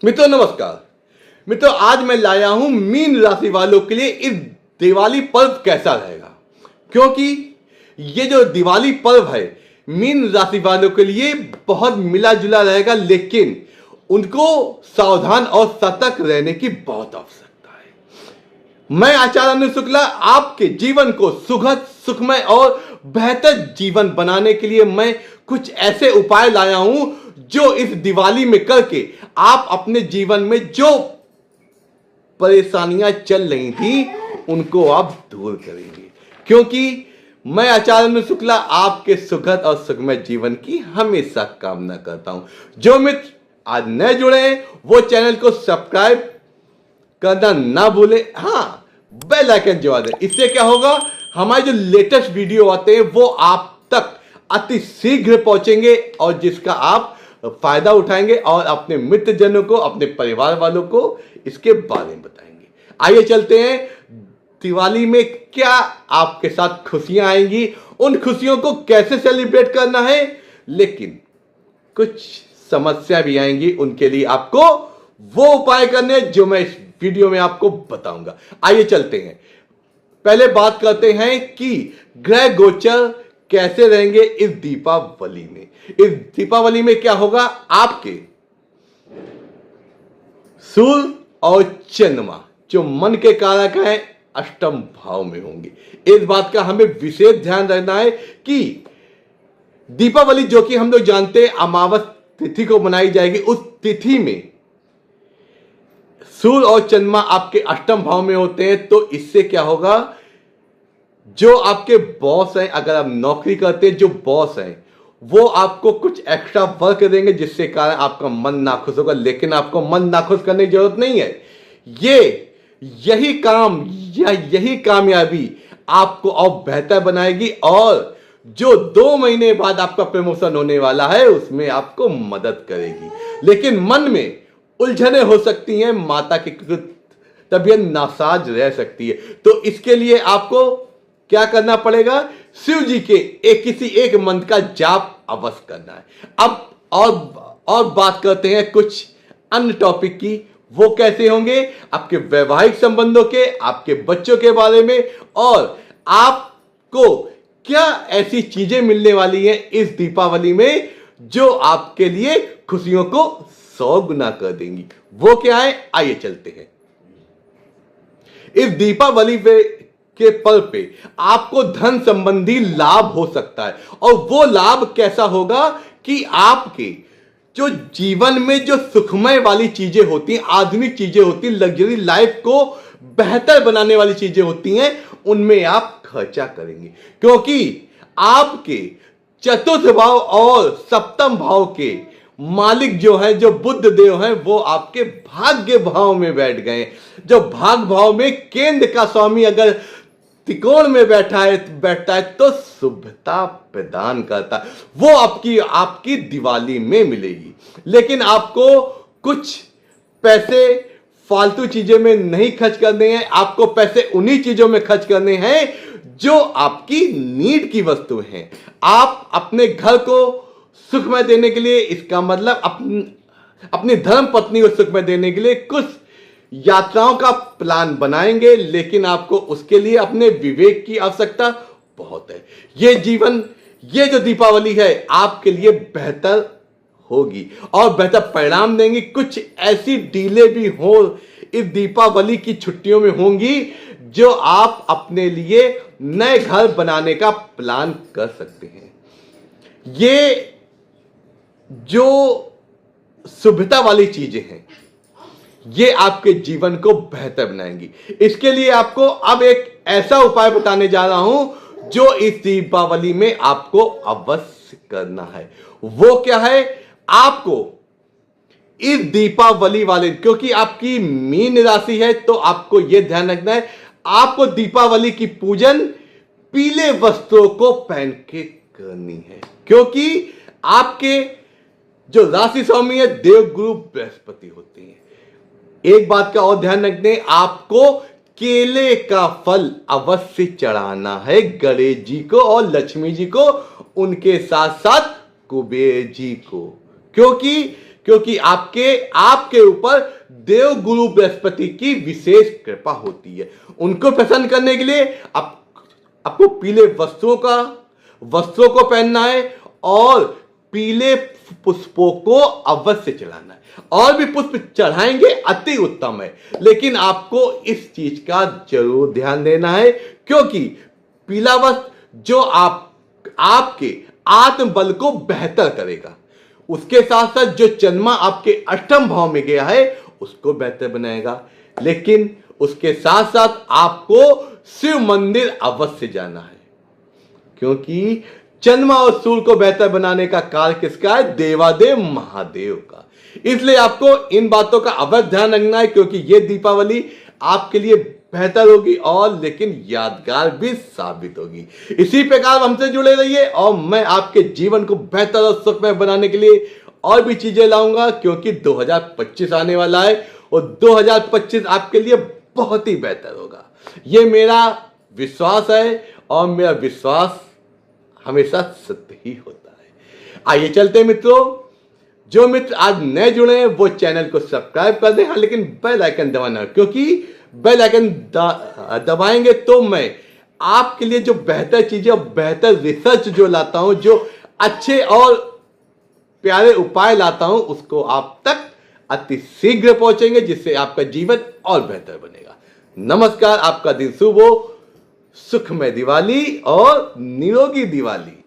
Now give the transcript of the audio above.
मित्रों नमस्कार। मित्रों आज मैं लाया हूं मीन राशि वालों के लिए इस दिवाली पर्व कैसा रहेगा, क्योंकि ये जो दिवाली पर्व है मीन राशि वालों के लिए बहुत मिला जुला रहेगा, लेकिन उनको सावधान और सतर्क रहने की बहुत आवश्यकता है। मैं आचार्य अनिल शुक्ला आपके जीवन को सुखद, सुखमय और बेहतर जीवन बनाने के लिए मैं कुछ ऐसे उपाय लाया हूं जो इस दिवाली में करके आप अपने जीवन में जो परेशानियां चल रही थी उनको आप दूर करेंगे, क्योंकि मैं आचार्य अनिल शुक्ला आपके सुखद और सुखमय जीवन की हमेशा कामना करता हूं। जो मित्र आज नए जुड़े हैं वो चैनल को सब्सक्राइब करना ना भूलें, हाँ बेल आइकन दबा दें। इससे क्या होगा, हमारे जो लेटेस्ट वीडियो आते हैं वो आप तक अति शीघ्र पहुंचेंगे और जिसका आप फायदा उठाएंगे और अपने मित्रजनों को, अपने परिवार वालों को इसके बारे में बताएंगे। आइए चलते हैं, दिवाली में क्या आपके साथ खुशियां आएंगी, उन खुशियों को कैसे सेलिब्रेट करना है, लेकिन कुछ समस्या भी आएंगी, उनके लिए आपको वो उपाय करने जो मैं इस वीडियो में आपको बताऊंगा। आइए चलते हैं, पहले बात करते हैं कि ग्रह गोचर कैसे रहेंगे इस दीपावली में। इस दीपावली में क्या होगा, आपके सूर्य और चंद्रमा जो मन के कारक है अष्टम भाव में होंगे। इस बात का हमें विशेष ध्यान रखना है कि दीपावली जो कि हम लोग जानते हैं अमावस तिथि को मनाई जाएगी, उस तिथि में सूर्य और चंद्रमा आपके अष्टम भाव में होते हैं। तो इससे क्या होगा, जो आपके बॉस हैं, अगर आप नौकरी करते हैं, जो बॉस हैं वो आपको कुछ एक्स्ट्रा वर्क देंगे जिससे कारण आपका मन नाखुश होगा, लेकिन आपको मन नाखुश करने की जरूरत नहीं है। यही कामयाबी आपको और बेहतर बनाएगी और जो 2 महीने बाद आपका प्रमोशन होने वाला है उसमें आपको मदद करेगी। लेकिन मन में उलझने हो सकती हैं, माता की तबीयत नासाज रह सकती है, तो इसके लिए आपको क्या करना पड़ेगा, शिव जी के किसी एक मंत्र का जाप अवश्य करना है। अब और बात करते हैं कुछ अन्य टॉपिक की, वो कैसे होंगे, आपके वैवाहिक संबंधों के, आपके बच्चों के बारे में, और आपको क्या ऐसी चीजें मिलने वाली हैं इस दीपावली में जो आपके लिए खुशियों को 100 गुना कर देंगी। वो क्या है, आइए चलते हैं। इस दीपावली के पर्व पे आपको धन संबंधी लाभ हो सकता है, और वो लाभ कैसा होगा कि आपके जो जीवन में जो सुखमय वाली चीजें होती हैं, आधुनिक चीजें होती हैं, लग्जरी लाइफ को बेहतर बनाने वाली चीजें होती हैं, उनमें आप खर्चा करेंगे, क्योंकि आपके चतुर्थ भाव और सप्तम भाव के मालिक जो है, जो बुध देव हैं, वो आपके भाग्य भाव में बैठ गए। जो भाग भाव में केंद्र का स्वामी अगर त्रिकोण में बैठता है तो शुभता प्रदान करता है, वो आपकी दिवाली में मिलेगी। लेकिन आपको कुछ पैसे फालतू चीजों में नहीं खर्च करने हैं, आपको पैसे उन्हीं चीजों में खर्च करने हैं जो आपकी नीड की वस्तु हैं। आप अपने घर को सुखमय देने के लिए, इसका मतलब अपनी धर्म पत्नी को सुखमय देने के लिए कुछ यात्राओं का प्लान बनाएंगे, लेकिन आपको उसके लिए अपने विवेक की आवश्यकता बहुत है। ये जो दीपावली है आपके लिए बेहतर होगी और बेहतर परिणाम देंगी। कुछ ऐसी डीले भी हो इस दीपावली की छुट्टियों में होंगी जो आप अपने लिए नए घर बनाने का प्लान कर सकते हैं। ये जो शुभता वाली चीजें हैं ये आपके जीवन को बेहतर बनाएंगी। इसके लिए आपको अब एक ऐसा उपाय बताने जा रहा हूं जो इस दीपावली में आपको अवश्य करना है। वो क्या है, आपको इस दीपावली वाले, क्योंकि आपकी मीन राशि है तो आपको यह ध्यान रखना है, आपको दीपावली की पूजन पीले वस्त्रों को पहन के करनी है, क्योंकि आपके जो राशि स्वामी है देवगुरु बृहस्पति होते हैं। एक बात का और ध्यान रखने, आपको केले का फल अवश्य चढ़ाना है गणेश जी को और लक्ष्मी जी को, उनके साथ साथ कुबेर जी को, क्योंकि क्योंकि आपके ऊपर देव गुरु बृहस्पति की विशेष कृपा होती है। उनको प्रसन्न करने के लिए आपको पीले वस्त्रों को पहनना है और पीले पुष्पों को अवश्य चढ़ाना है। और भी पुष्प चढ़ाएंगे अति उत्तम है, लेकिन आपको इस चीज का जरूर ध्यान देना है, क्योंकि पीला वस्त्र जो आपके आत्मबल को बेहतर करेगा, उसके साथ साथ जो चंद्रमा आपके अष्टम भाव में गया है उसको बेहतर बनाएगा। लेकिन उसके साथ साथ आपको शिव मंदिर अवश्य जाना है, क्योंकि चंद्रमा और सूर्य को बेहतर बनाने का कार्य किसका है? देवादेव महादेव का। इसलिए आपको इन बातों का अवश्य ध्यान रखना है, क्योंकि ये दीपावली आपके लिए बेहतर होगी और लेकिन यादगार भी साबित होगी। इसी प्रकार हमसे जुड़े रहिए और मैं आपके जीवन को बेहतर और सुखमय बनाने के लिए और भी चीजें लाऊंगा, क्योंकि 2025 आने वाला है और 2025 आपके लिए बहुत ही बेहतर होगा। ये मेरा विश्वास है और मेरा विश्वास हमेशा सत्य ही होता है। आइए चलते हैं मित्रों। जो मित्र आज नए जुड़े हैं वो चैनल को सब्सक्राइब कर दें, लेकिन बेल आइकन दबाना, क्योंकि बेल आइकन दबाएंगे तो मैं आपके लिए जो बेहतर चीजें और बेहतर रिसर्च जो लाता हूं, जो अच्छे और प्यारे उपाय लाता हूं, उसको आप तक अति शीघ्र पहुंचेंगे, जिससे आपका जीवन और बेहतर बनेगा। नमस्कार, आपका दिन शुभ हो, सुखमय दिवाली और निरोगी दिवाली।